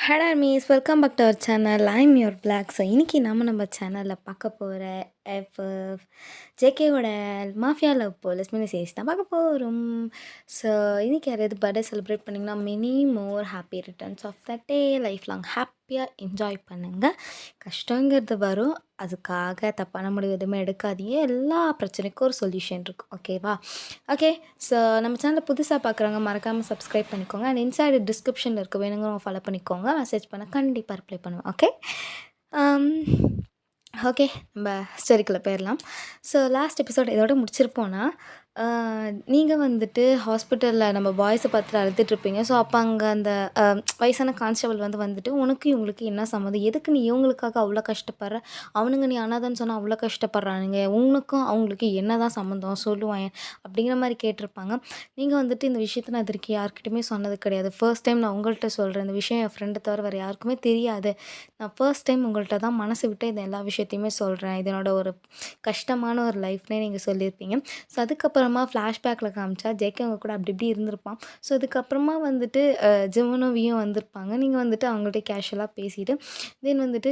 Hello மீஸ் welcome back to our channel. I'm your black. So இன்றைக்கி நம்ம சேனலில் பார்க்க போகிற எஃப்எஃப் ஜேகேவோட mafia love police mini series தான் பார்க்க போகிறோம். ஸோ இன்றைக்கி யாராவது பர்த்டே செலிப்ரேட் பண்ணிங்கன்னா many more happy returns of the day. Life long ஹாப்பியாக என்ஜாய் பண்ணுங்கள். கஷ்டங்கிறது வரும், அதுக்காக தப்பான முடிவு எதுவுமே எடுக்காதீங்க. எல்லா பிரச்சனைக்கும் ஒரு சொல்யூஷன் இருக்கும், ஓகேவா? ஓகே, ஸோ நம்ம சேனலை புதுசாக பார்க்குறவங்க மறக்காமல் சப்ஸ்கிரைப் பண்ணிக்கோங்க. அண்ட் இன்சைடு டிஸ்கிரிப்ஷனில் இருக்க வேணுங்கிறவங்க ஃபாலோ பண்ணிக்கோங்க. மெசேஜ் பண்ண கண்டிப்பாக ரிப்ளை பண்ணுவேன், ஓகே? ஓகே, நம்ம ஸ்டோரிக்குள்ளே போயிடலாம். ஸோ லாஸ்ட் எபிசோட் இதோட முடிச்சிருப்போன்னா, நீங்கள் வந்துட்டு ஹாஸ்பிட்டலில் நம்ம பாய்ஸை பார்த்துட்டு அழுதுட்ருப்பீங்க. ஸோ அப்போ அங்கே அந்த வயசான கான்ஸ்டபிள் வந்துட்டு உனக்கு இவங்களுக்கு என்ன சம்மந்தம், எதுக்கு நீ இவங்களுக்காக அவ்வளோ கஷ்டப்படுற, அவனுங்க நீ அனாதைன்னு சொன்னால் அவ்வளோ கஷ்டப்படுறானுங்க, உனக்கும் அவங்களுக்கு என்ன தான் சம்மந்தம் சொல்லுவான் அப்படிங்கிற மாதிரி கேட்டிருப்பாங்க. நீங்கள் வந்துட்டு இந்த விஷயத்தை நான் இதற்கு யார்கிட்டையுமே சொன்னது கிடையாது, ஃபர்ஸ்ட் டைம் நான் உங்கள்கிட்ட சொல்கிறேன். இந்த விஷயம் என் ஃப்ரெண்டை தவிர வேறு யாருக்குமே தெரியாது. நான் ஃபர்ஸ்ட் டைம் உங்கள்கிட்ட தான் மனசு விட்டு இந்த எல்லா விஷயத்தையுமே சொல்கிறேன். இது என்னோட ஒரு கஷ்டமான ஒரு லைஃப்னே நீங்கள் சொல்லியிருப்பீங்க. ஸோ அதுக்கப்புறமா ஃப்ளாஷ்பேக்கில் காமிச்சா ஜேகே அவங்க கூட அப்படி இப்படி இருந்திருப்பான். ஸோ அதுக்கப்புறமா வந்துட்டு ஜிவனும் வியும் வந்திருப்பாங்க. நீங்கள் வந்துட்டு அவங்கள்ட்ட கேஷுவலாக பேசிட்டு தென் வந்துட்டு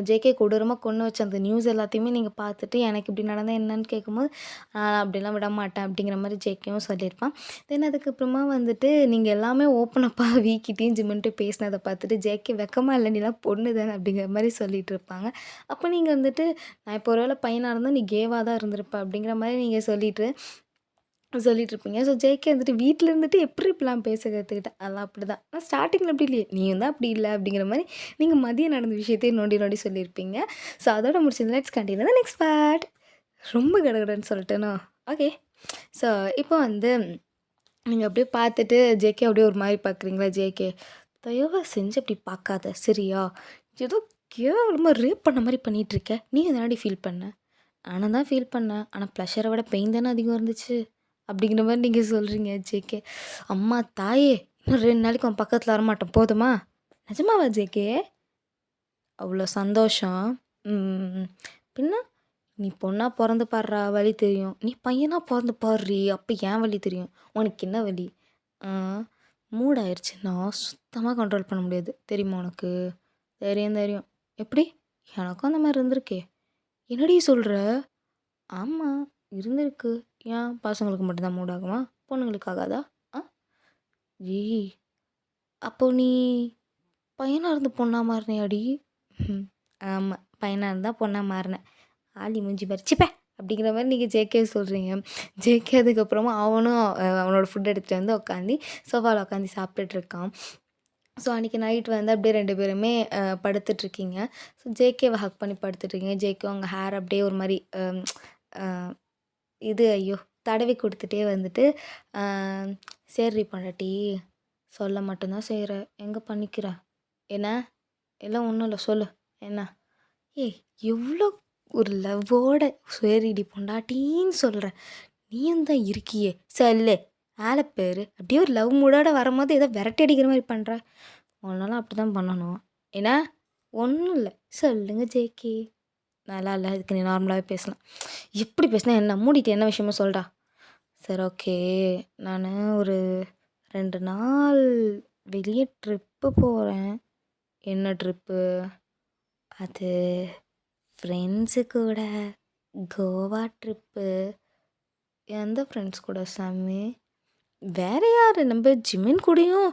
ஜேகே கொடூரமாக கொன்று வச்ச அந்த நியூஸ் எல்லாத்தையுமே நீங்கள் பார்த்துட்டு எனக்கு இப்படி நடந்தால் என்னன்னு கேட்கும்போது நான் அப்படிலாம் விட மாட்டேன் அப்படிங்கிற மாதிரி ஜேகேவும் சொல்லியிருப்பான். தென் அதுக்கப்புறமா வந்துட்டு நீங்கள் எல்லாமே ஓப்பன் அப்பாக வீக்கிட்டையும் ஜிம்முன்ட்டு பேசினதை பார்த்துட்டு ஜேகே வெக்கமாக இல்லை, நீலாம் பொண்ணு தானே அப்படிங்கிற மாதிரி சொல்லிகிட்டு இருப்பாங்க. அப்போ நீங்கள் வந்துட்டு நான் இப்போ ஒரு வேளை பையனாக இருந்தால் நீ கேவாக தான் இருந்திருப்ப அப்படிங்கிற மாதிரி நீங்கள் சொல்லிட்டுருப்பீங்க. ஸோ ஜேகே வந்துட்டு வீட்டில் இருந்துட்டு எப்படி இப்படிலாம் பேச கற்றுக்கிட்டேன், அதெல்லாம் அப்படி தான். ஆனால் ஸ்டார்டிங்கில் அப்படி இல்லையே, நீயும் தான் அப்படி இல்லை அப்படிங்கிற மாதிரி நீங்கள் மதியம் நடந்த விஷயத்தையும் நோண்டி நோண்டி சொல்லியிருப்பீங்க. ஸோ அதோட முடிச்சிருந்த let's continue the next part. ரொம்ப கடகடன்னு சொல்லிட்டேனோ? ஓகே, ஸோ இப்போ நீங்கள் அப்படியே பார்த்துட்டு ஜேகே அப்படியே ஒரு மாதிரி பார்க்குறீங்களா? ஜேகே, தயவு செஞ்சு அப்படி பார்க்காத சரியா? ஏதோ கேவலமாக ரேப் பண்ண மாதிரி பண்ணிகிட்ருக்க. நீ எதனாடி ஃபீல் பண்ண? நானும் தான் ஃபீல் பண்ணேன், ஆனால் ப்ளஷரை விட பெயின் தானே அதிகம் இருந்துச்சு அப்படிங்கிற மாதிரி நீங்கள் சொல்கிறீங்க ஜேகே. அம்மா தாயே, இன்னும் 2 நாளைக்கு உன் பக்கத்தில் வரமாட்டேன் போதுமா? நிஜமாவா ஜேகே? அவ்வளோ சந்தோஷம். பின்ன நீ பொண்ணா பிறந்து பாடுறா, வலி தெரியும். நீ பையனா பிறந்து பாடுறி, அப்போ ஏன் வலி தெரியும்? உனக்கு என்ன வலி? மூட் ஆயிடுச்சுன்னா சுத்தமாக கண்ட்ரோல் பண்ண முடியாது, தெரியுமா உனக்கு? தெரியும் தெரியும். எப்படி? எனக்கும் அந்த மாதிரி இருந்திருக்கே. என்னடி சொல்கிற? ஆமாம், இருந்திருக்கு. ஏன் பசங்களுக்கு மட்டும்தான் மூட் ஆகுமா, பொண்ணுங்களுக்கு ஆகாதா? ஆ ஏய், அப்போ நீ பையனாக இருந்து பொண்ணாக மாறினியாடி? ஆமாம், பையனாக இருந்தால் பொண்ணாக மாறினேன். ஆளி மூஞ்சி பறிச்சுப்ப அப்படிங்கிற மாதிரி நீங்கள் ஜேகே சொல்கிறீங்க. ஜேகே அதுக்கப்புறமா அவனும் அவனோட ஃபுட் எடுத்துகிட்டு வந்து உட்காந்து சோஃபாவில் உட்காந்து சாப்பிட்டுட்ருக்கான். ஸோ அன்றைக்கி நைட் அப்படியே 2 பேருமே படுத்துட்ருக்கீங்க. ஸோ ஜேகேவை ஹக் பண்ணி படுத்துட்ருக்கீங்க. ஜேகே உங்கள் ஹேர் அப்படியே ஒரு மாதிரி ஐயோ தடவி கொடுத்துட்டே சரி பொண்டாட்டி, சொல்ல மட்டும்தான் செய்கிற, எங்கே பண்ணிக்கிற? என்ன? எல்லாம் ஒன்றும் இல்லை, சொல்லு என்ன? ஏய், எவ்வளோ ஒரு லவ்வோட சரிடி பொண்டாட்டின்னு சொல்கிறேன், நீயும் தான் இருக்கியே, சொல்லு ஆளை பேர். அப்படியே ஒரு லவ் மூடோட வரும்போது ஏதோ விரட்டி அடிக்கிற மாதிரி பண்ணுற. உன்னால அப்படி தான் பண்ணணும். ஏன்னா ஒன்றும் இல்லை, சொல்லுங்க ஜேகே. நல்லா இல்லை, இதுக்கு நீ நார்மலாகவே பேசலாம். எப்படி பேசினா என்ன? மூடிட்டு என்ன விஷயமா சொல்கிறா? சரி ஓகே, நான் ஒரு 2 நாள் வெளியே ட்ரிப்பு போகிறேன். என்ன ட்ரிப்பு? அது ஃப்ரெண்ட்ஸு கூட கோவா ட்ரிப்பு. எந்த ஃப்ரெண்ட்ஸ் கூட சாமி? வேறு யார்? நம்ம ஜிமின் கூடயும்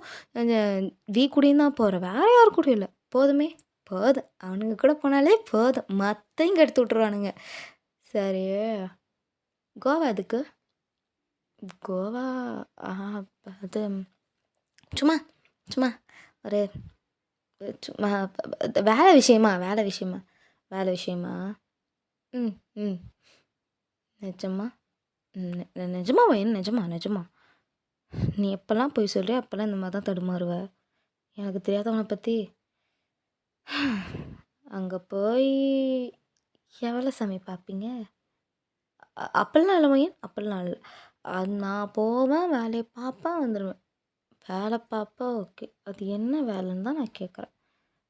வி கூடயும் தான் போகிறேன், வேறு யார் கூடயும் இல்லை. போதுமே, போதும், அவனுங்க கூட போனாலே போதும், மற்ற இங்கே எடுத்து விட்ருவானுங்க. சரி, கோவா எதுக்கு? கோவா அது சும்மா சும்மா ஒரு சும்மா வேலை விஷயமா வேலை விஷயமா? ம் ம் நிஜமா? நிஜமாவா? என்ன நிஜமா? நீ எப்போல்லாம் போய் சொல்கிறியோ அப்போல்லாம் இந்த மாதிரி தான் தடுமாறுவ. எனக்கு தெரியாதவனை பற்றி அங்கே போய் எவ்வளோ சாமி பார்ப்பீங்க? அப்போல்லாம் இல்லை மையன், அப்போல்லாம் இல்லை. அது நான் போவேன், வேலையை பார்ப்பேன், வந்துடுவேன். வேலை பார்ப்பேன், ஓகே. அது என்ன வேலைன்னு தான் நான் கேட்குறேன்.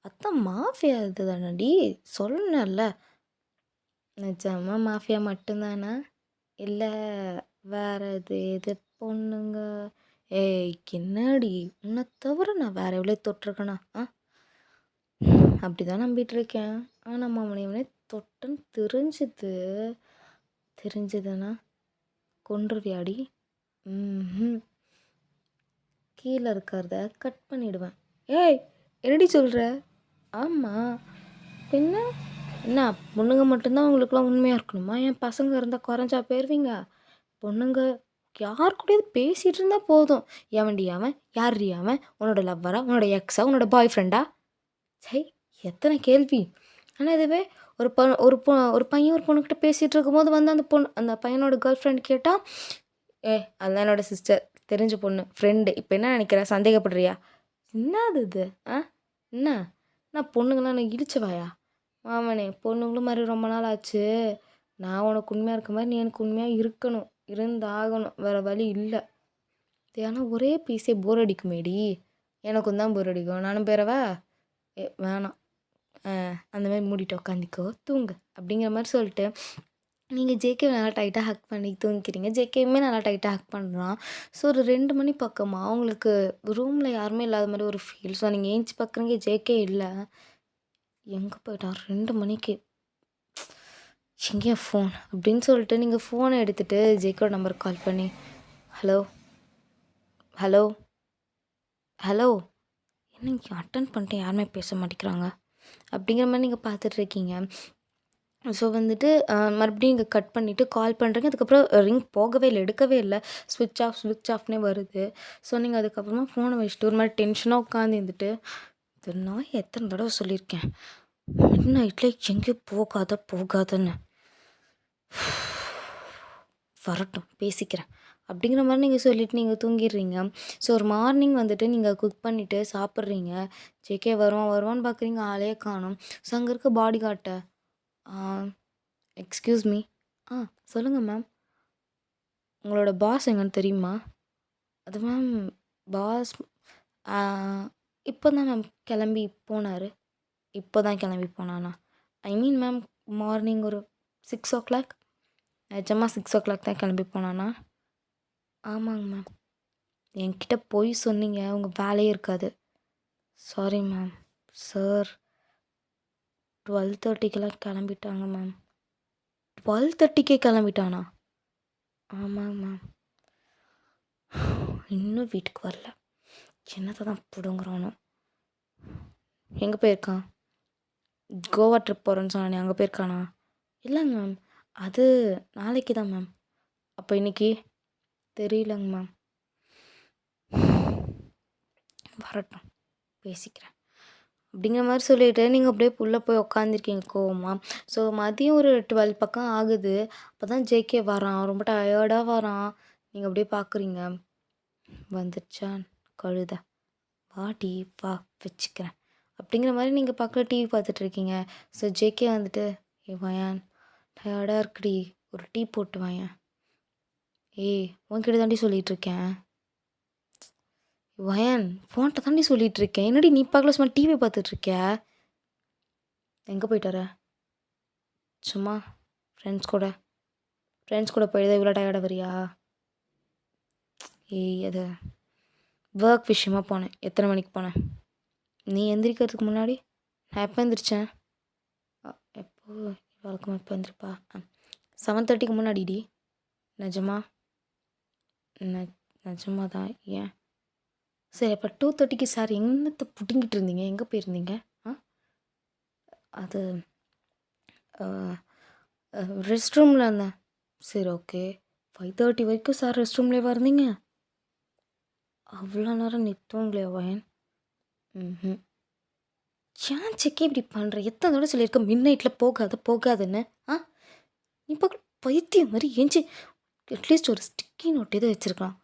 அதான் மாஃபியா இது தானடி, சொன்னேன்ல. நிஜமாக மாஃபியா மட்டும்தானா? இல்லை வேறு எது பொண்ணுங்க ஏய் என்னடி உன்னை தவிர நான் வேற எவ்வளோ தொட்டிருக்கேனா அப்படி தான் நம்பிட்டு இருக்கேன். ஆனால் அவனை இவனே தொட்டன்னு தெரிஞ்சதுன்னா கொன்றுவியாடி. ம் கீழே இருக்கிறத கட் பண்ணிடுவேன். ஏய் என்னடி சொல்கிற? ஆமாம் பின்ன என்ன பொண்ணுங்க மட்டும்தான் உங்களுக்குலாம் உண்மையாக இருக்கணுமா? என் பசங்க இருந்தால் குறைஞ்சா போயிடுவீங்க? பொண்ணுங்க யார் கூடயாவது பேசிகிட்டு இருந்தால் போதும். எவன்டி அவன்? யார்டி அவன்? உன்னோட லவ்வரா? உன்னோட எக்ஸா? உன்னோட பாய் ஃப்ரெண்டா? சை எத்தனை கேள்வி. ஆனால் இதுவே ஒரு பையன் ஒரு பொண்ணுக்கிட்ட பேசிகிட்டு இருக்கும்போது வந்து அந்த பையனோட கேர்ள் ஃப்ரெண்ட் கேட்டால், அதெல்லாம் என்னோட சிஸ்டர், தெரிஞ்ச பொண்ணு, ஃப்ரெண்டு. இப்போ என்ன நினைக்கிற? சந்தேகப்படுறியா? என்னது இது? என்ன நான் பொண்ணுங்களாம் நான் இடிச்சவாயா? மாமனே பொண்ணுங்களும் மாதிரி ரொம்ப நாள் ஆச்சு. நான் உனக்கு உண்மையாக இருக்க மாதிரி நீ எனக்கு உண்மையாக இருக்கணும், இருந்தாகணும், வேறு வழி இல்லை. ஏன்னா ஒரே பீஸே போர் அடிக்குமேடி. எனக்கும் தான் போர் அடிக்கும். நானும் பேரவா? வேணாம், அந்த மாதிரி மூடிட்டு உட்காந்துக்கோ, தூங்கு அப்படிங்கிற மாதிரி சொல்லிட்டு நீங்கள் ஜேகேவை நல்லா டைட்டாக ஹக் பண்ணி தூங்கிக்கிறீங்க. ஜேகேவுமே நல்லா டைட்டாக ஹக் பண்ணுறான். ஸோ ஒரு 2 மணி பக்கமாக அவங்களுக்கு ரூமில் யாருமே இல்லாத மாதிரி ஒரு ஃபீல். ஸோ நீங்கள் ஏஞ்சி பார்க்குறீங்க, ஜேகே இல்லை. எங்கே போயிட்டான்? 2 மணிக்கு எங்கேயா ஃபோன் அப்படின்னு சொல்லிட்டு நீங்கள் ஃபோனை எடுத்துகிட்டு ஜேகேவோட நம்பருக்கு கால் பண்ணி, ஹலோ ஹலோ ஹலோ, என்ன இங்கே அட்டன் பண்ணிட்டு யாருமே பேச மாட்டேங்கிறாங்க அப்படிங்கிற மாதிரி நீங்கள் பார்த்துட்ருக்கீங்க. ஸோ வந்துட்டு மறுபடியும் இங்கே கட் பண்ணிவிட்டு கால் பண்ணுறீங்க. அதுக்கப்புறம் ரிங் போகவே இல்லை, எடுக்கவே இல்லை. ஸ்விட்ச் ஆஃப்னே வருது. ஸோ நீங்கள் அதுக்கப்புறமா ஃபோனை வச்சுட்டு ஒரு மாதிரி டென்ஷனாக உட்காந்து இருந்துட்டு, இது நான் எத்தனை தடவை சொல்லியிருக்கேன் மிட் நைட்டில் எங்கேயும் போகாதன்னு. வரட்டும் பேசிக்கிறேன் அப்படிங்கிற மாதிரி நீங்கள் சொல்லிவிட்டு நீங்கள் தூங்கிடுறீங்க. ஸோ ஒரு மார்னிங் வந்துட்டு நீங்கள் குக் பண்ணிவிட்டு சாப்பிட்றீங்க. ஜேகே வருவான்னு பார்க்குறீங்க, ஆளே காணும். ஸோ அங்கே இருக்க பாடி கார்ட்டை, எக்ஸ்கியூஸ் மீ, சொல்லுங்கள் மேம், உங்களோட பாஸ் எங்கன்னு தெரியுமா? அது மேம் பாஸ் இப்போ தான் மேம் கிளம்பி போனார். இப்போ தான் கிளம்பி போனானா? ஐ மீன் மேம் மார்னிங் ஒரு 6 o'clock. நிஜமாக 6 o'clock தான் கிளம்பி போனானா? ஆமாங்க மேம். என்கிட்ட போய் சொன்னீங்க, உங்கள் வேலையே இருக்காது. Sorry ma'am. சார் 12:30க்கெல்லாம் கிளம்பிட்டாங்க மேம். 12:30க்கே கிளம்பிட்டானா? ஆமாங்க மேம். இன்னும் வீட்டுக்கு வரல. என்னத்தை தான் பிடுங்குறானோ. எங்கே போயிருக்கான்? கோவா ட்ரிப் போகிறேன்னு சொன்னானே, அங்கே போயிருக்கானா? இல்லைங்க மேம், அது நாளைக்கு தான் மேம். அப்போ இன்னைக்கு தெரியலங்க மேம். வரட்டும் பேசிக்கிறேன் அப்படிங்கிற மாதிரி சொல்லிவிட்டு நீங்கள் அப்படியே உள்ளே போய் உட்காந்துருக்கீங்க கோவமா. ஸோ மதியம் ஒரு 12 பக்கம் ஆகுது. அப்போ தான் ஜேகே வரான், ரொம்ப டயர்டாக வரான். நீங்கள் அப்படியே பார்க்குறீங்க, வந்துருச்சா கழுத, வா வா வச்சுக்கிறேன் அப்படிங்கிற மாதிரி நீங்கள் பக்கத்தில் டிவி பார்த்துட்ருக்கீங்க. ஸோ ஜேகே வந்துட்டு, வயான் டயர்டாக இருக்குடி, ஒரு டீ போட்டு வாயேன். உன்கிட்ட தாண்டி சொல்லிகிட்ருக்கேன். வயன் ஃபோன்ட்ட தாண்டி சொல்லிகிட்ருக்கேன். என்னடி நீ பார்க்கல, சும்மா டிவி பார்த்துட்ருக்க? எங்கே போயிட்டு வர? சும்மா ஃப்ரெண்ட்ஸ் கூட போயிட்டு இவ்வளோ டயர்டாக வரியா? அது ஒர்க் விஷயமா போனேன். எத்தனை மணிக்கு போனேன்? நீ எந்திரிக்கிறதுக்கு முன்னாடி. நான் எப்போ எந்திரிச்சேன்? எப்போது வழக்கமாக எப்போ எந்திரிப்பா? 7:30க்கு முன்னாடிடி. நிஜமா? நிஜமா தான். ஏன்? சரி, அப்போ 2:30க்கு சார் என்னத்தை பிடுங்கிட்டு இருந்தீங்க? எங்கே போயிருந்தீங்க? அது ரெஸ்ட் ரூமில் இருந்தேன். சரி, ஓகே. 5:30 வரைக்கும் சார் ரெஸ்ட் ரூம்லேயே இருந்தீங்க? அவ்வளோ நேரம் நீ தூங்கலையா வயன்? ஏன் செக்கே இப்படி பண்ணுற? எத்தனை தடவை சொல்லியிருக்க மிட் நைட்டில் போகாதுன்னு? நீ பார்க்க பைத்தியம் மாதிரி ஏஞ்சி அட்லீஸ்ட் ஒரு ஸ்டிக்கி நோட் எதுவும் வச்சுருக்கலாம்.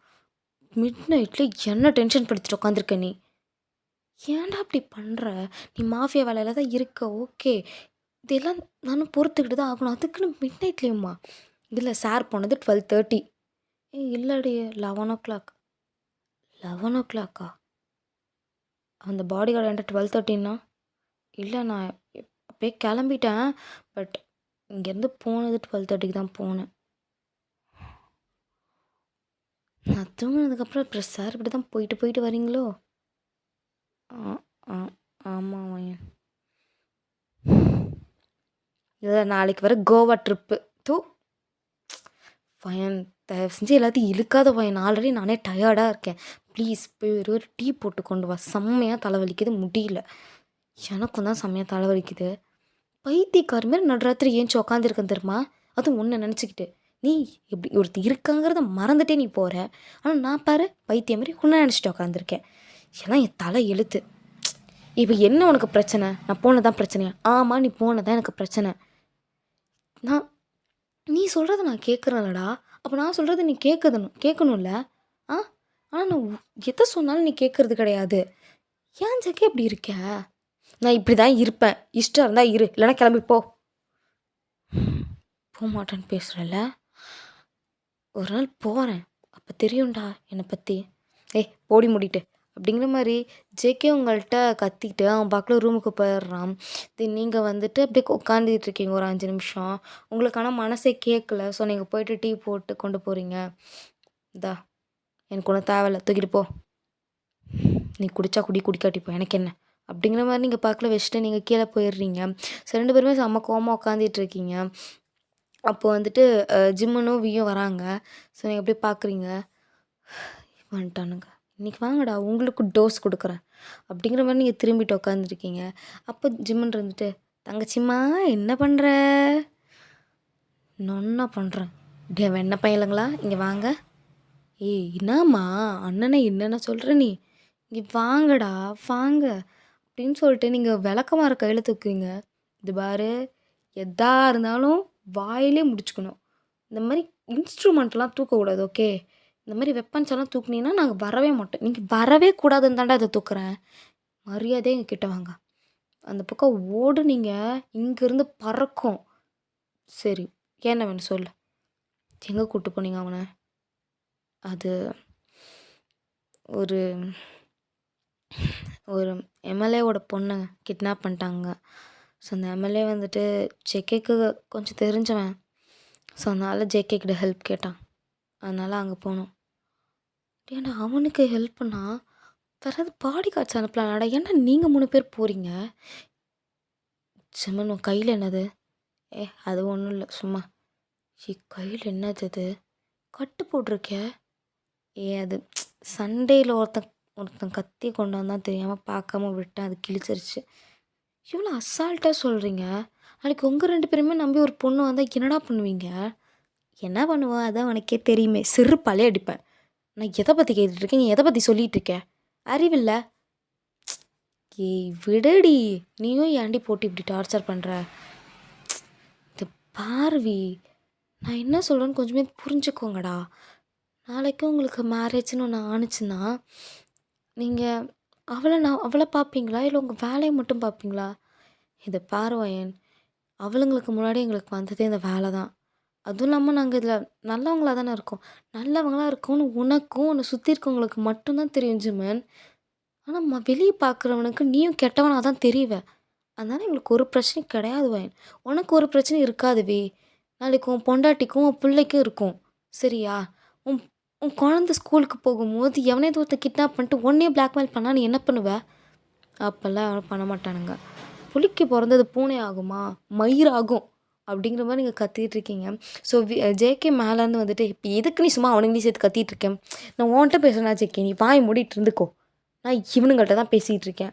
மிட் நைட்டில் என்ன டென்ஷன் படுத்திட்டு உட்காந்துருக்க நீ? ஏன்டா அப்படி பண்ணுற? நீ மாஃபியா வேலையில் தான் இருக்க, ஓகே. இதெல்லாம் நானும் பொறுத்துக்கிட்டு தான் ஆகணும். அதுக்குன்னு மிட் நைட்லேயுமா? இதில் சார் போனது 12:30. இல்லடி 11 o'clock. 11 o'clock அந்த பாடி கார்டு என்கிட்ட 12:30ன்னா? இல்லை, நான் அப்பயே கிளம்பிட்டேன். பட் இங்கேருந்து போனது 12:30க்கு தான் போனேன். நான் தூங்குனதுக்கப்புறம் அப்புறம் சார் இப்படி தான் போயிட்டு போயிட்டு வரீங்களோ? ஆ ஆ ஆமாம் வயன். இதில் நாளைக்கு வர கோவா ட்ரிப்பு. தூ வயன், தயவு செஞ்சு எல்லாத்தையும் இழுக்காத வயன். ஆல்ரெடி நானே டயர்டாக இருக்கேன். ப்ளீஸ் போய் ஒரு டீ போட்டு கொண்டு வா. செம்மையாக தலைவலிக்குது, முடியல. எனக்கும் தான் செம்மையாக தலைவலிக்குது. பைத்தியக்கார மாதிரி நடுராத்திரி ஏஞ்சி உக்காந்துருக்கேன் தெரியுமா? அதுவும் ஒன்றை நினச்சிக்கிட்டு. நீ இப்படி ஒருத்தி இருக்காங்கிறத மறந்துட்டே நீ போகிற. ஆனால் நான் பாரு பைத்தியம் மாதிரி உன்னை நினச்சிட்டு உக்காந்துருக்கேன். எல்லாம் என் தலை எழுத்து. இப்போ என்ன உனக்கு பிரச்சனை? நான் போனதான் பிரச்சனையா? ஆமாம், நீ போனதான் எனக்கு பிரச்சனை. நான் நீ சொல்கிறத நான் கேட்குறேன்லடா. அப்போ நான் சொல்கிறத நீ கேட்கணும்ல. ஆ ஆனால் நான் எதை சொன்னாலும் நீ கேட்குறது கிடையாது. ஏன் ஜக்கே இப்படி இருக்க? நான் இப்படி தான் இருப்பேன். இஷ்டம் இருந்தால் இரு, இல்லைன்னா கிளம்பி போ. போக மாட்டேன்னு பேசுகிறல்ல. ஒரு நாள் போகிறேன், அப்போ தெரியும்டா என்னை பற்றி. ஏய் போடி மூடிட்டு அப்படிங்கிற மாதிரி ஜேகே உங்கள்கிட்ட கத்திட்டு அவன் பக்கத்தில் ரூமுக்கு போயிடுறான். நீங்கள் வந்துட்டு அப்படியே உட்காந்துட்டு இருக்கீங்க ஒரு 5 நிமிஷம். உங்களுக்கான மனசே கேட்கல. ஸோ நீங்கள் போயிட்டு டீ போட்டு கொண்டு போகிறீங்க. இதா எனக்கு ஒன்றும் தேவையில்ல, தூக்கிட்டு போ. நீ குடிச்சா குடி, குடிக்காட்டிப்போ எனக்கு என்ன அப்படிங்கிற மாதிரி நீங்கள் பார்க்கல வச்சுட்டு நீங்கள் கீழே போயிடுறீங்க. ஸோ 2 பேருமே செம்ம கோவமாக உட்காந்துட்டு இருக்கீங்க. அப்போ வந்துட்டு ஜிம்முனும் வியும் வராங்க. ஸோ நீங்கள் எப்படி பார்க்குறீங்க? வந்துட்டானுங்க. இன்றைக்கி வாங்கடா உங்களுக்கு டோஸ் கொடுக்குறேன் அப்படிங்கிற மாதிரி நீங்கள் திரும்பிட்டு உட்காந்துருக்கீங்க. அப்போ ஜிம்முன்னு இருந்துட்டு, தங்கச்சிம்மா என்ன பண்ணுற? நொன்னா பண்ணுறேன். டே வெண்ண பையலுங்களா இங்கே வாங்க. ஏய் என்னம்மா அண்ணனை என்னென்ன சொல்கிற நீ? இங்கே வாங்கடா வாங்க அப்படின்னு சொல்லிட்டு நீங்கள் விளக்கமாற கையில் தூக்குவீங்க. இது பாரு, எதா இருந்தாலும் வாயிலே முடிச்சுக்கணும். இந்த மாதிரி இன்ஸ்ட்ருமெண்ட்லாம் தூக்கக்கூடாது, ஓகே? இந்த மாதிரி வெப்பன்ஸ் எல்லாம் தூக்குனீங்கன்னா நாங்கள் வரவே மாட்டோம். நீங்கள் வரவே கூடாதுன்னு தாண்டா இதை தூக்குறேன். மரியாதையே எங்கள் கிட்ட வாங்க. அந்த பக்கம் ஓடு, நீங்கள் இங்கேருந்து பறக்கும். சரி, என்ன வேணும் சொல்லு. எங்கே கூப்பிட்டு போனீங்க அவனை? அது ஒரு ஒரு எம்எல்ஏவோட பொண்ணை கிட்னாப் பண்ணிட்டாங்க. ஸோ அந்த எம்எல்ஏ வந்துட்டு ஜேகேக்கு கொஞ்சம் தெரிஞ்சவன். ஸோ அதனால் ஜேகே கிட்ட ஹெல்ப் கேட்டான். அதனால் அங்கே போனோம். ஏன்டா அவனுக்கு ஹெல்ப் பண்ணா வேறு பாடி கார்ட்ஸ் அனுப்பலாம்டா. ஏன்டா நீங்கள் 3 பேர் போகிறீங்க? சிம்மன் உன் கையில் என்னது? அது ஒன்றும் இல்லை, சும்மா. கையில் என்னது இது? கட்டு போட்டிருக்க? அது சண்டேயில் ஒருத்தன் கத்தி கொண்டு வந்தான், தெரியாமல் பார்க்காம விட்டேன், அது கிழிச்சிருச்சு. இவ்வளோ அசால்ட்டாக சொல்கிறீங்க. நாளைக்கு உங்கள் 2 பேருமே நம்பி ஒரு பொண்ணு வந்தால் என்னடா பண்ணுவீங்க? என்ன பண்ணுவோம் அதான் உனக்கே தெரியுமே, செருப்பாலே அடிப்பேன். நான் எதை பற்றி கேட்டுட்ருக்கேன், நீ எதை பற்றி சொல்லிகிட்டு இருக்க? அறிவில்லை? ஏய் விடடி, நீயும் ஏன்டி போட்டு இப்படி டார்ச்சர் பண்ணுற? இது பார்வி, நான் என்ன சொல்கிறேன்னு கொஞ்சமே புரிஞ்சுக்கோங்கடா. நாளைக்கு உங்களுக்கு மேரேஜ்னு ஒன்று ஆணுச்சுன்னா நீங்கள் அவளை பார்ப்பீங்களா, இல்லை உங்கள் வேலையை மட்டும் பார்ப்பீங்களா? இதை பார்வையன், அவளுங்களுக்கு முன்னாடி எங்களுக்கு வந்ததே இந்த வேலை தான். அதுவும் இல்லாமல் நாங்கள் இதில் நல்லவங்களாக தானே இருக்கோம். நல்லவங்களாக இருக்கோன்னு உனக்கும் உன்னை சுற்றி இருக்கவங்களுக்கு மட்டும்தான் தெரியும் ஜிமன். ஆனால் வெளியே பார்க்குறவனுக்கு நீயும் கெட்டவனாக தான் தெரியுவ. அதனால் எங்களுக்கு ஒரு பிரச்சனையும் கிடையாது வயன். உனக்கு ஒரு பிரச்சனையும் இருக்காதுவே. நாளைக்கு உன் பொண்டாட்டிக்கும் உன் பிள்ளைக்கும் இருக்கும், சரியா? உன் உன் குழந்த ஸ்கூலுக்கு போகும்போது எவனே ஒருத்த கிட்னாப் பண்ணிட்டு உன்னையே பிளாக்மெயில் பண்ணால் நீ என்ன பண்ணுவ? அப்போல்லாம் அவனை பண்ண மாட்டானுங்க. புலிக்கு பிறந்தது பூனை ஆகுமா, மயிர் ஆகும் அப்படிங்கிற மாதிரி நீங்கள் கத்திட்டு இருக்கீங்க. ஸோ ஜேகே மேலேருந்து வந்துட்டு இப்போ எதுக்கு நீ சும்மா அவனுக்கு நீ சேர்த்து கத்திட்டு இருக்கேன்? நான் உன்கிட்ட பேசுனா ஜேகே, நீ வாய் மூடிட்டு இருந்துக்கோ. நான் இவனுங்கள்ட்ட தான் பேசிகிட்டு இருக்கேன்.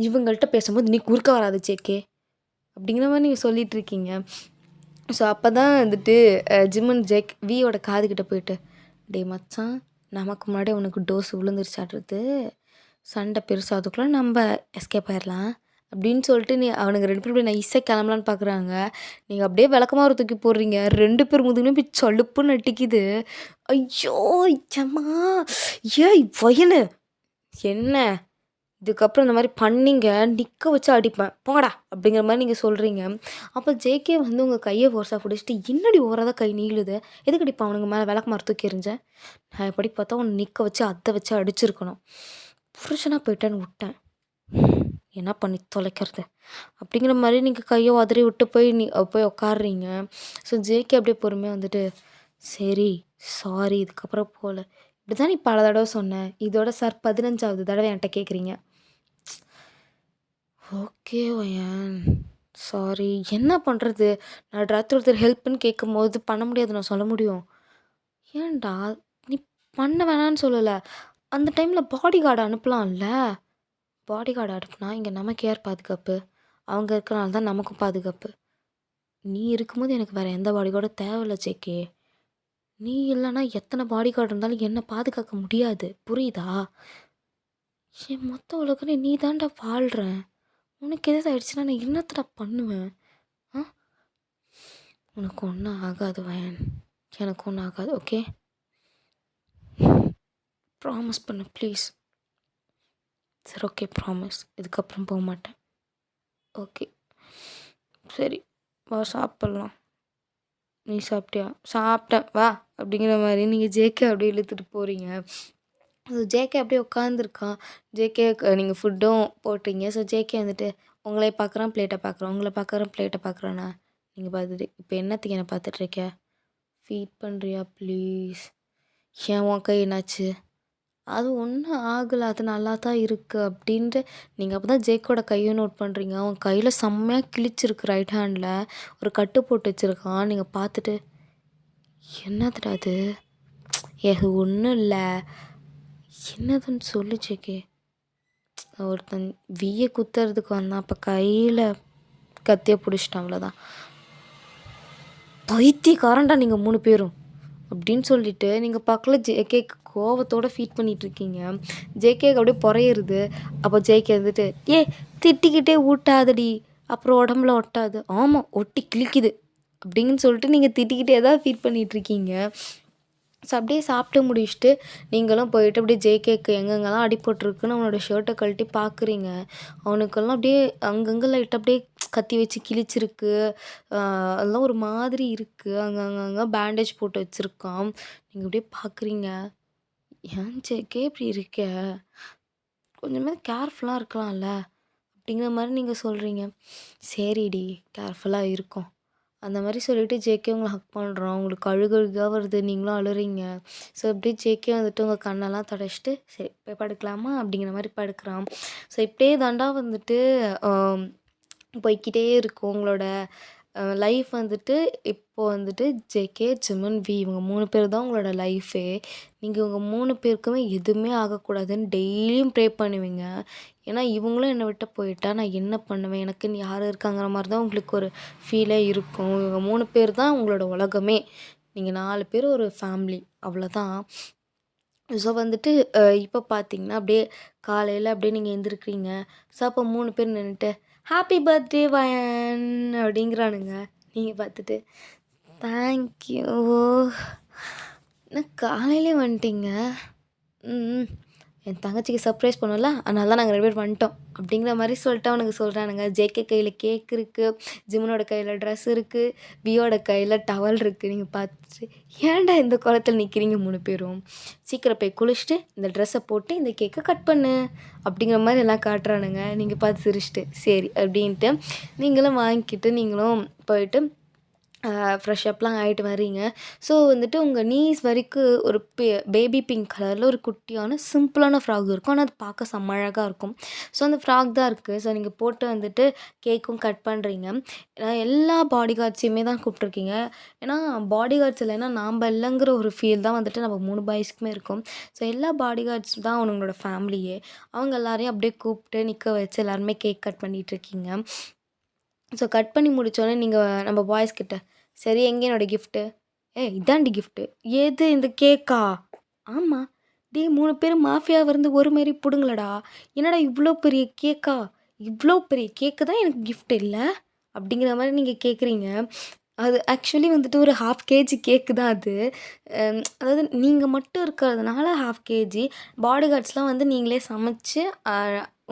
இவங்கள்ட்ட பேசும்போது நீ குறுக்க வராது ஜேகே அப்படிங்கிற மாதிரி நீங்கள் சொல்லிகிட்டு இருக்கீங்க. ஸோ அப்போ தான் வந்துட்டு ஜிம்மன் வியோட காதுகிட்ட போயிட்டு, டே மச்சான், நமக்கு முன்னாடி உனக்கு டோஸ் விழுந்துருச்சாடுறது, சண்டை பெருசாக அதுக்குள்ளே நம்ம எஸ்கேப் ஆயிடலாம் அப்படின்னு சொல்லிட்டு அவனுங்க 2 பேரும் நான் ஈஸியாக கிளம்பலான்னு பார்க்குறாங்க. நீங்கள் அப்படியே விளக்கமாறு தூக்கி போடுறீங்க. 2 பேர் முதுகுமே போய் சலுப்புன்னு நட்டிக்குது. ஐயோ ஏம்மா, ஏய் வயலு, என்ன இதுக்கப்புறம் இந்த மாதிரி பண்ணிங்க நிற்க வச்சு அடிப்பேன் போங்கடா அப்படிங்கிற மாதிரி நீங்கள் சொல்கிறீங்க. அப்போ ஜேகே வந்து உங்கள் கையை ஃபோர்ஸாக பிடிச்சிட்டு, என்னடி ஓவராக கை நீளுது, எதுக்கு அடிப்பா அவனுங்க மேலே விளக்கமாறு தூக்கி எறிஞ்சேன்? நான் எப்படி பார்த்தா உன்னை நிற்க வச்சு அதை வச்சு அடிச்சிருக்கணும். புருஷனாக போயிட்டேன்னு விட்டேன், என்ன பண்ணி தொலைக்கிறது அப்படிங்கிற மாதிரி நீங்கள் கையை உதறி விட்டு போய் உட்காடுறீங்க. ஸோ ஜேகே அப்படியே பொறுமையாக வந்துட்டு, சரி சாரி, இதுக்கப்புறம் போகல. இப்படி தான் நீ பல தடவை சொன்ன. இதோட சார் 15வது தடவை என்ட்ட கேட்குறீங்க. Okay wine. சாரி. என்ன பண்ணுறது? நான் ராத்திரி ஒருத்தர் ஹெல்ப்ன்னு கேட்கும்போது பண்ண முடியாது நான் சொல்ல முடியும். ஏன்டா? நீ பண்ண வேணான்னு சொல்லல. அந்த டைமில் பாடி கார்டு அனுப்பலாம்ல. பாடி கார்டு அனுப்புனா இங்கே நமக்கு யார் பாதுகாப்பு? அவங்க இருக்கனால தான் நமக்கும் பாதுகாப்பு. நீ இருக்கும்போது எனக்கு வேறு எந்த பாடி கார்டும் தேவையில்ல ஜேகே. நீ இல்லைன்னா எத்தனை பாடி கார்டு இருந்தாலும் என்னை பாதுகாக்க முடியாது. புரியுதா? என் மொத்த உலகமே நீ தான்டா வாழ்கிற. உனக்கு எதாவது ஆயிடுச்சுன்னா நான் என்னத்தடா பண்ணுவேன்? ஆ? உனக்கு ஒன்றும் ஆகாது வயன். எனக்கு ஒன்றும் ஆகாது. ஓகே, ப்ராமிஸ் பண்ணு ப்ளீஸ். சரி ஓகே, ப்ராமிஸ். இதுக்கப்புறம் போக மாட்டேன். ஓகே சரி, வா சாப்பிட்லாம். நீ சாப்பிட்டியா? சாப்பிட்டேன் வா அப்படிங்கிற மாதிரி நீங்கள் ஜேகே அப்படியே இழுத்துட்டு போகிறீங்க. ஸோ ஜேகே அப்படியே உட்காந்துருக்கான். ஜேகே நீங்கள் ஃபுட்டும் போட்டீங்க. ஸோ ஜேகே வந்துட்டு உங்களே பார்க்குறான், பிளேட்டை பார்க்குறான், உங்களை பார்க்குறான், பிளேட்டை பார்க்குறானா. நீங்கள் பார்த்துட்டு இப்போ என்னத்துக்கு என்னை பார்த்துட்ருக்க? ஃபீட் பண்ணுறியா ப்ளீஸ்? ஏன் உன் கை என்னாச்சு? அது ஒன்றும் ஆகலை, அது நல்லா தான் இருக்குது அப்படின்ட்டு நீங்கள் அப்போ தான் ஜேக்கோட கையை நோட் பண்ணுறீங்க. அவன் கையில் செம்மையாக கிழிச்சிருக்கு. ரைட் ஹேண்டில் ஒரு கட்டு போட்டு வச்சுருக்கான். நீங்கள் பார்த்துட்டு என்னதுடா அது? அது ஒன்றும் இல்லை. என்னதுன்னு சொல்லு ஜேகே. ஒருத்தன் வியை குத்துறதுக்கு வந்தான், அப்போ கையில் கத்தியை பிடிச்சிட்டான், அவ்வளோதான். பைத்தியக்காரன்டா நீங்கள் 3 பேரும் அப்படின்னு சொல்லிட்டு நீங்கள் பக்கத்தில் ஜேகேக்கு கோவத்தோடு ஃபீட் பண்ணிகிட்ருக்கீங்க. ஜேகேக்கு அப்படியே புறையிறது. அப்போ ஜேகே வந்துட்டு திட்டிக்கிட்டே ஊட்டாதடி, அப்புறம் உடம்புல ஒட்டாது. ஆமாம், ஒட்டி கிழிக்குது அப்படின்னு சொல்லிட்டு நீங்கள் திட்டிக்கிட்டே தான் ஃபீட் பண்ணிகிட்ருக்கீங்க. ஸோ அப்படியே சாப்பிட்டு முடிச்சுட்டு நீங்களும் போயிட்டு அப்படியே ஜேகேக்கு எங்கெங்கெல்லாம் அடிபட்டுருக்குன்னு அவனோட ஷர்ட்டை கழட்டி பார்க்குறீங்க. அவனுக்கெல்லாம் அப்படியே அங்கங்கே லைட்டாக அப்படியே கத்தி வச்சு கிழிச்சிருக்கு. அதெல்லாம் ஒரு மாதிரி இருக்குது. அங்கங்கே பேண்டேஜ் போட்டு வச்சுருக்கான். நீங்கள் அப்படியே பார்க்குறீங்க. ஏன் ஜேகே இப்படி இருக்க? கொஞ்சமாவது கேர்ஃபுல்லாக இருக்கலாம்ல அப்படிங்கிற மாதிரி நீங்கள் சொல்கிறீங்க. சரிடி, கேர்ஃபுல்லாக இருக்கும் அந்த மாதிரி சொல்லிவிட்டு ஜேகே உங்களை ஹக் பண்ணுறான். உங்களுக்கு அழுகழுகாக வருது, நீங்களும் அழுறீங்க. ஸோ அப்படியே ஜேகே வந்துட்டு உங்கள் கண்ணெல்லாம் தொடச்சிட்டு சரி போய் படுக்கலாமா அப்படிங்கிற மாதிரி படுக்கிறான். ஸோ இப்படியே தாண்டா வந்துட்டு போய்க்கிட்டே இருக்கும் உங்களோட லைஃப் வந்துட்டு. இப்போது வந்துட்டு ஜேகே, ஜிமன், வி இவங்க 3 பேர் தான் உங்களோட லைஃபே. நீங்கள் இவங்க 3 பேருக்குமே எதுவுமே ஆகக்கூடாதுன்னு டெய்லியும் ப்ரே பண்ணுவீங்க. ஏன்னா இவங்களும் என்னை விட்டு போயிட்டா நான் என்ன பண்ணுவேன், எனக்குன்னு யார் இருக்காங்கிற மாதிரி தான் உங்களுக்கு ஒரு ஃபீலே இருக்கும். இவங்க 3 பேர் தான் உங்களோட உலகமே. நீங்கள் 4 பேர் ஒரு ஃபேமிலி, அவ்வளோதான். ஸோ வந்துட்டு இப்போ பார்த்தீங்கன்னா அப்படியே காலையில் அப்படியே நீங்கள் எழுந்திருக்கிறீங்க. ஸோ அப்போ 3 பேர் நின்றுட்டு ஹாப்பி பர்த்டே வயன் அப்படிங்கிறானுங்க. நீங்கள் பார்த்துட்டு தேங்க்யூ. என்ன காலையிலே வந்துட்டீங்க? ம் என் தங்கச்சிக்கு சர்ப்ரைஸ் பண்ணோம்ல, அதனால தான் நாங்கள் 2 பேர் வந்துட்டோம் அப்படிங்கிற மாதிரி சொல்லிட்டு அவனுக்கு சொல்கிறானுங்க. ஜேகே கையில் கேக் இருக்குது, ஜிமனோட கையில் ட்ரெஸ் இருக்குது, வியோட கையில் டவல் இருக்குது. நீங்கள் பார்த்துட்டு ஏன்டா இந்த குளத்தில் நிற்கிறீங்க 3 பேரும்? சீக்கிரம் போய் குளிச்சுட்டு இந்த ட்ரெஸ்ஸை போட்டு இந்த கேக்கை கட் பண்ணு அப்படிங்கிற மாதிரி எல்லாம் காட்டுறானுங்க. நீங்கள் பார்த்து சிரிச்சிட்டு சரி அப்படின்ட்டு நீங்களும் வாங்கிக்கிட்டு நீங்களும் போயிட்டு ஃப்ரெஷ்அப்லாம் ஆகிட்டு வரீங்க. ஸோ வந்துட்டு உங்கள் நீஸ் வரைக்கும் ஒரு பேபி பிங்க் கலரில் ஒரு குட்டியான சிம்பிளான ஃப்ராக் இருக்கும். ஆனால் அது பார்க்க செம்ம அழகாக இருக்கும். ஸோ அந்த ஃப்ராக் தான் இருக்குது. ஸோ நீங்கள் போட்டு வந்துட்டு கேக்கும் கட் பண்ணுறீங்க. ஏன்னா எல்லா பாடி கார்ட்ஸையுமே தான் கூப்பிட்ருக்கீங்க. ஏன்னா பாடி கார்ட்ஸ் இல்லைன்னா நாம் இல்லைங்கிற ஒரு ஃபீல் தான் வந்துட்டு நம்ம 3 பாய்ஸ்க்குமே இருக்கும். ஸோ எல்லா பாடி கார்ட்ஸ் தான் அவங்களோட ஃபேமிலியே. அவங்க எல்லாரையும் அப்படியே கூப்பிட்டு நிற்க வச்சு எல்லாருமே கேக் கட் பண்ணிகிட்ருக்கீங்க. ஸோ கட் பண்ணி முடித்தோடனே நீங்கள் நம்ம பாய்ஸ்கிட்ட சரி எங்கே என்னோடய கிஃப்ட்டு? இதாண்டி கிஃப்ட்டு. எது இந்த கேக்கா? ஆமாம். 3 பேரும் மாஃபியாவை இருந்து ஒரு மாரி பிடுங்களடா. என்னடா இவ்வளோ பெரிய கேக்கா? இவ்வளோ பெரிய கேக்கு தான் எனக்கு கிஃப்ட் இல்லை அப்படிங்கிற மாதிரி நீங்கள் கேட்குறீங்க. அது ஆக்சுவலி வந்துட்டு ஒரு 1/2 கேஜி கேக்கு தான் அது. அதாவது நீங்கள் மட்டும் இருக்கிறதுனால 1/2 கேஜி. பாடி கார்ட்ஸ்லாம் வந்து நீங்களே சமைச்சு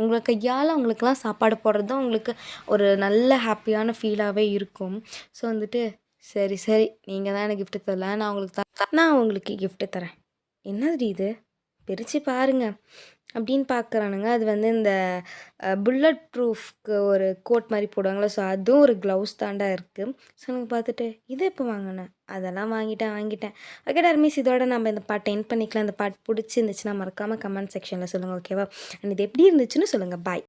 உங்கள் கையால் அவங்களுக்கெல்லாம் சாப்பாடு போடுறது தான் உங்களுக்கு ஒரு நல்ல ஹாப்பியான ஃபீலாகவே இருக்கும். ஸோ வந்துட்டு சரி சரி நீங்கள் தான் எனக்கு கிஃப்ட்டு தரல, நான் உங்களுக்கு நான் உங்களுக்கு கிஃப்ட்டு தரேன். என்னது இது? பிரித்து பாருங்க அப்படின்னு பார்க்குறானுங்க. அது வந்து இந்த புல்லட் ப்ரூஃப்க்கு ஒரு கோட் மாரி போடுவாங்கல்ல. ஸோ அதுவும் ஒரு க்ளவுஸ் தான்டா இருக்கு. ஸோ எனக்கு பார்த்துட்டு, "இது எப்போ வாங்குன?" "அதெல்லாம் வாங்கிட்டேன்." ஓகே டார்லிங்ஸ், இதோட நம்ம இந்த பாட்ட எண்ட் பண்ணிக்கலாம். இந்த பாட்டு புடிச்சிருந்துச்சுன்னா மறக்காம கமெண்ட் செக்ஷன்ல சொல்லுங்க. ஓகேவா? அண்ட் இது எப்படி இருந்துச்சுன்னு சொல்லுங்க. பாய்.